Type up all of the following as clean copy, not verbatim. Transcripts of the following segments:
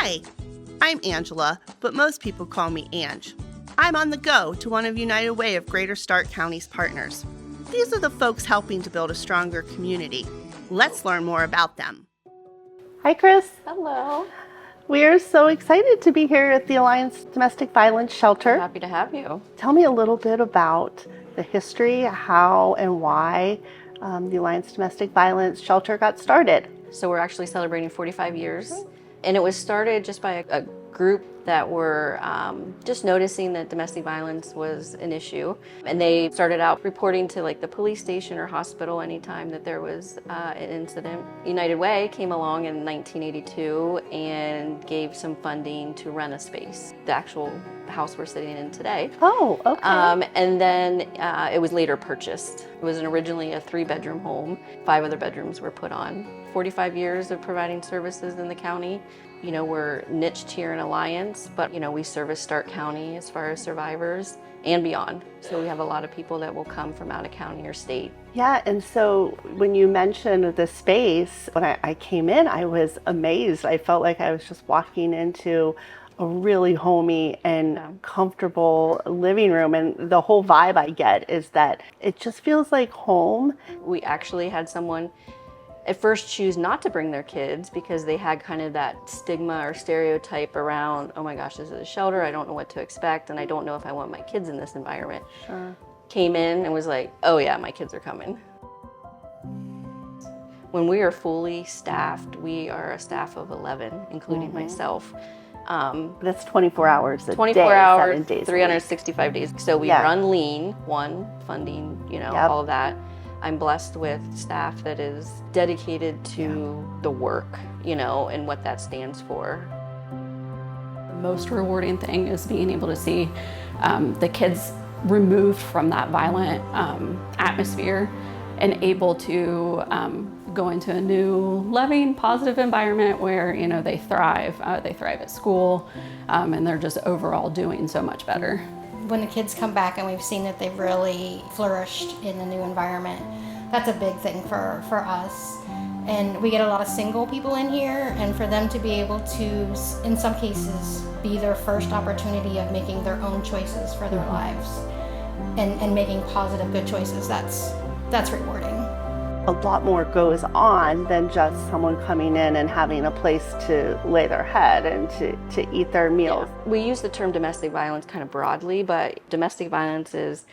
Hi, I'm Angela, but most people call me Ange. I'm on the go to one of United Way of Greater Stark County's partners. These are the folks helping to build a stronger community. Let's learn more about them. Hi, Chris. Hello. We are so excited to be here at the Alliance Domestic Violence Shelter. Happy to have you. Tell me a little bit about the history, how and why the Alliance Domestic Violence Shelter got started. So we're actually celebrating 45 years, and it was started just by a group that were just noticing that domestic violence was an issue. And they started out reporting to like the police station or hospital anytime that there was an incident. United Way came along in 1982 and gave some funding to rent a space, the actual house we're sitting in today. Oh, okay. And then it was later purchased. It was originally a 3-bedroom home. 5 other bedrooms were put on. 45 years of providing services in the county. You know, we're niched here in Alliance, but you know, we service Stark County as far as survivors and beyond. So we have a lot of people that will come from out of county or state. Yeah, and so when you mentioned the space, when I came in, I was amazed. I felt like I was just walking into a really homey and comfortable living room, and the whole vibe I get is that it just feels like home. We actually had someone at first choose not to bring their kids because they had kind of that stigma or stereotype around, oh my gosh, this is a shelter, I don't know what to expect, and I don't know if I want my kids in this environment. Sure. Came in and was like, oh yeah, my kids are coming. When we are fully staffed, we are a staff of 11, including myself. That's 24 hours a 24 day, hours, 7 days 365 days. So we run lean, funding, you know, all of that. I'm blessed with staff that is dedicated to the work, you know, and what that stands for. The most rewarding thing is being able to see the kids removed from that violent atmosphere and able to go into a new, loving, positive environment where, you know, they thrive. They thrive at school, and they're just overall doing so much better. When the kids come back and we've seen that they've really flourished in the new environment, that's a big thing for us. And we get a lot of single people in here, and for them to be able to, in some cases, be their first opportunity of making their own choices for their lives and making positive, good choices, that's rewarding. A lot more goes on than just someone coming in and having a place to lay their head and to eat their meals. Yeah. We use the term domestic violence kind of broadly, but domestic violence is,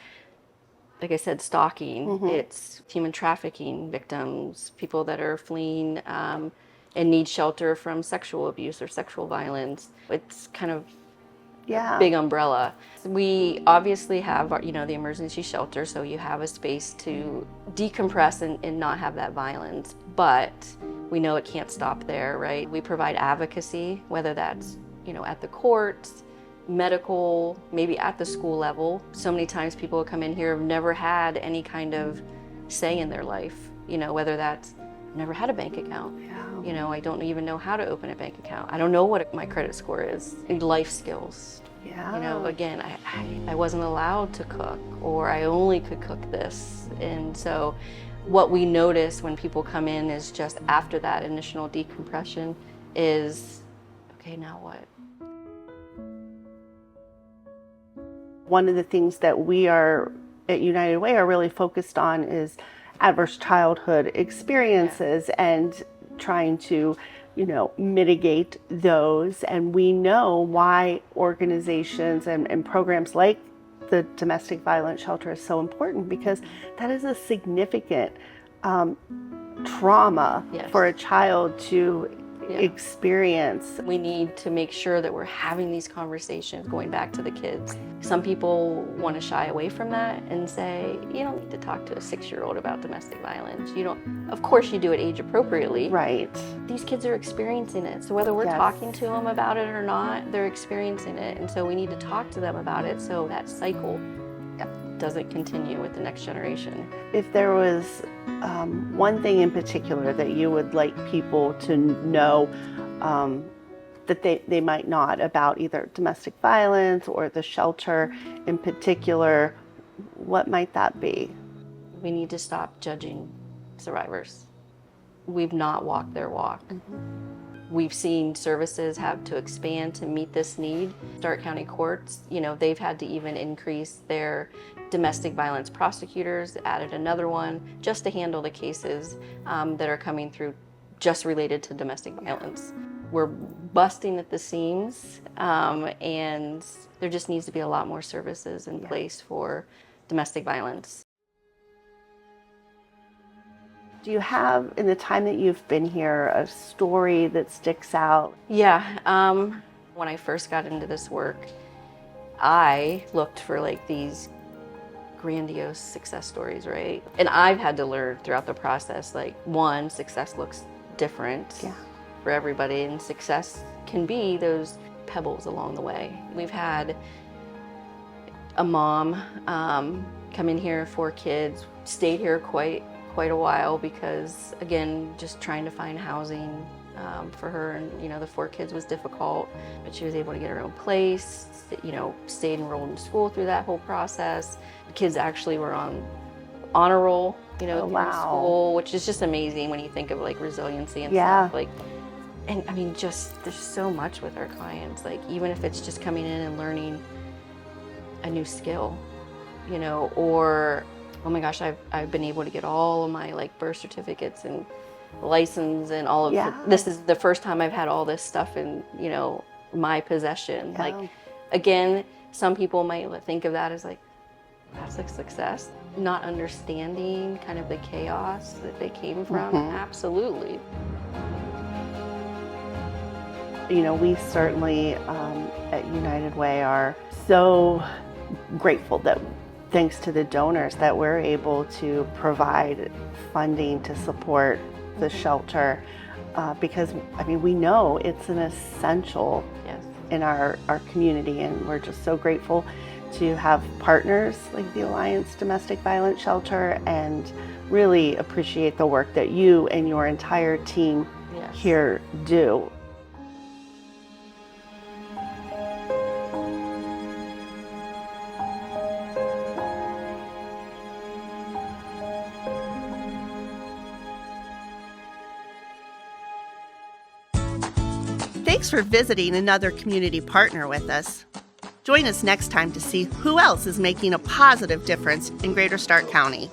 like I said, stalking. It's human trafficking victims, people that are fleeing and need shelter from sexual abuse or sexual violence. It's kind of big umbrella. We obviously have, you know, the emergency shelter, so you have a space to decompress and not have that violence. But we know it can't stop there, right? We provide advocacy, whether that's, you know, at the courts, medical, maybe at the school level. So many times people come in here have never had any kind of say in their life, you know, whether that's never had a bank account. You know, I don't even know how to open a bank account. I don't know what my credit score is. Life skills. You know, again, I wasn't allowed to cook, or I only could cook this. And so what we notice when people come in is just after that initial decompression is, okay, now what? One of the things that we are at United Way are really focused on is adverse childhood experiences and trying to, you know, mitigate those. And we know why organizations and programs like the domestic violence shelter is so important, because that is a significant trauma for a child to experience. We need to make sure that we're having these conversations, going back to the kids. Some people want to shy away from that and say, you don't need to talk to a 6-year-old about domestic violence. You don't, of course you do it age appropriately. Right. These kids are experiencing it. So whether we're talking to them about it or not, they're experiencing it. And so we need to talk to them about it so that cycle doesn't continue with the next generation. If there was one thing in particular that you would like people to know that they might not about either domestic violence or the shelter in particular, what might that be? We need to stop judging survivors. We've not walked their walk. We've seen services have to expand to meet this need. Stark County courts, they've had to even increase their domestic violence prosecutors, added another one just to handle the cases that are coming through just related to domestic violence. We're busting at the seams, and there just needs to be a lot more services in place for domestic violence. Do you have, in the time that you've been here, a story that sticks out? Yeah, when I first got into this work, I looked for like these grandiose success stories, right? And I've had to learn throughout the process, like, one, success looks different for everybody, and success can be those pebbles along the way. We've had a mom come in here, 4 kids, stayed here quite a while because, again, just trying to find housing for her, and the 4 kids was difficult, but she was able to get her own place, stayed enrolled in school through that whole process. The kids actually were on honor roll, through school, which is just amazing when you think of like resiliency and stuff. Like, and I mean, just there's so much with our clients, like even if it's just coming in and learning a new skill, or oh my gosh, I've been able to get all of my like birth certificates and license and all of this is the first time I've had all this stuff in my possession. Like, again, some people might think of that as like, that's a success, not understanding kind of the chaos that they came from. Absolutely. We certainly at United Way are so grateful that, thanks to the donors, that we're able to provide funding to support the shelter, because we know it's an essential in our community, and we're just so grateful to have partners like the Alliance Domestic Violence Shelter, and really appreciate the work that you and your entire team here do. Thanks for visiting another community partner with us. Join us next time to see who else is making a positive difference in Greater Stark County.